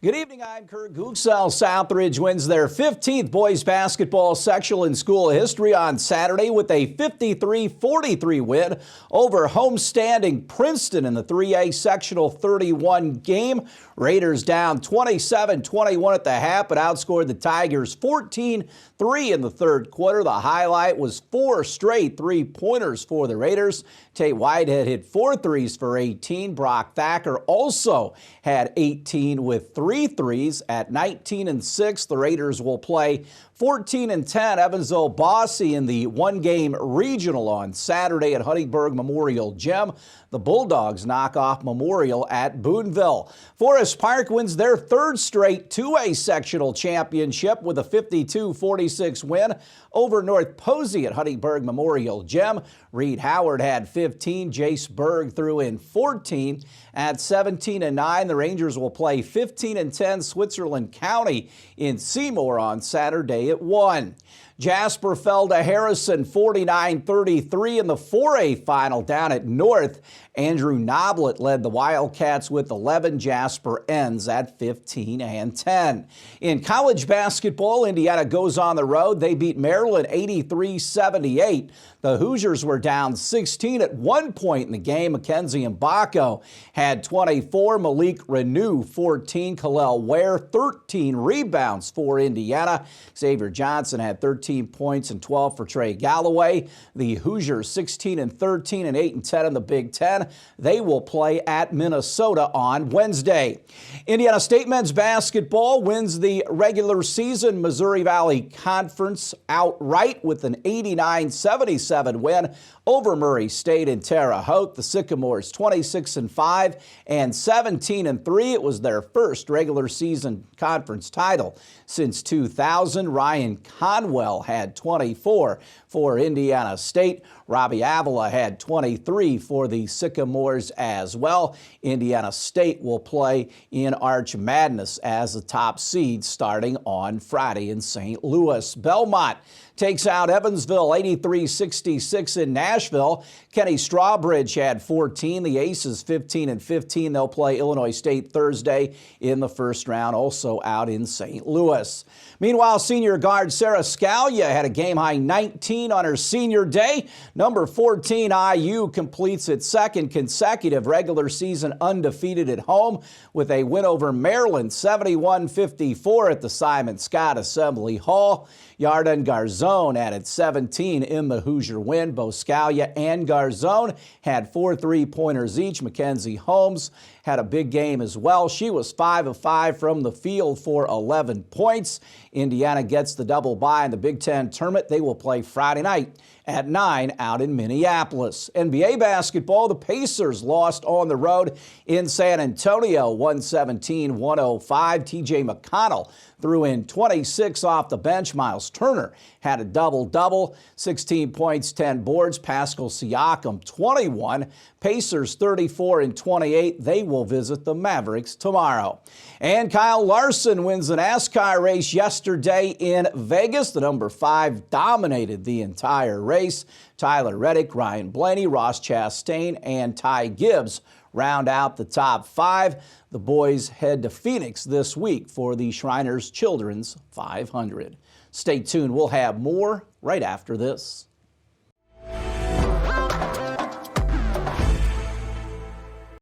Good evening, I'm Kurt Gutgsell. Southridge wins their 15th boys basketball sectional in school history on Saturday with a 53-43 win over homestanding Princeton in the 3A sectional 31 game. Raiders down 27-21 at the half, but outscored the Tigers 14-3 in the third quarter. The highlight was 4 straight three-pointers for the Raiders. Tate Whitehead hit 4 threes for 18. Brock Thacker also had 18 with 3 threes. At 19-6, the Raiders will play 14-10 Evansville Bossy in the one-game regional on Saturday at Huntingburg Memorial Gym. The Bulldogs knock off Memorial at Boonville. Forest Park wins their third straight 2A sectional championship with a 52-46 win over North Posey at Huntingburg Memorial Gym. Reed Howard had 15. Jace Berg threw in 14. At 17-9, the Rangers will play 15-10 Switzerland County in Seymour on Saturday at 1. Jasper fell to Harrison 49-33 in the 4A final down at North. Andrew Noblet led the Wildcats with 11. Jasper ends at 15-10. In college basketball, Indiana goes on the road. They beat Maryland 83-78. The Hoosiers were down 16 at one point in the game. Mackenzie Mbako had 24. Malik Renew 14. Kalel Ware 13 rebounds for Indiana. Xavier Johnson had 13 points and 12 for Trey Galloway. The Hoosiers 16-13 and 8-10 in the Big Ten. They will play at Minnesota on Wednesday. Indiana State men's basketball wins the regular season Missouri Valley Conference outright with an 89-77 win over Murray State in Terre Haute. The Sycamores 26-5 and 17-3. It was their first regular season conference title since 2000. Ryan Conwell had 24 for Indiana State. Robbie Avila had 23 for the Sycamores as well. Indiana State will play in Arch Madness as the top seed starting on Friday in St. Louis. Belmont takes out Evansville 83-66 in Nashville. Kenny Strawbridge had 14. The Aces 15-15. They'll play Illinois State Thursday in the first round, also out in St. Louis. Meanwhile, senior guard Sarah Scalia had a game-high 19 on her senior day. Number 14 IU completes its second consecutive regular season undefeated at home with a win over Maryland 71-54 at the Simon Scott Assembly Hall. Yarden Garzone added 17 in the Hoosier win. Both Scalia and Garzone had 4 3-pointers each. Mackenzie Holmes had a big game as well. She was 5 of 5 from the field for 11 points. Indiana gets the double bye in the Big Ten tournament. They will play Friday night at 9 out in Minneapolis. NBA basketball, the Pacers lost on the road in San Antonio, 117-105. T.J. McConnell threw in 26 off the bench. Miles Turner had a double-double, 16 points, 10 boards. Pascal Siakam, 21. Pacers 34-28. They will visit the Mavericks tomorrow. And Kyle Larson wins the NASCAR race yesterday in Vegas. The number 5 dominated the entire race. Tyler Reddick, Ryan Blaney, Ross Chastain, and Ty Gibbs round out the top 5. The boys head to Phoenix this week for the Shriners Children's 500. Stay tuned. We'll have more right after this.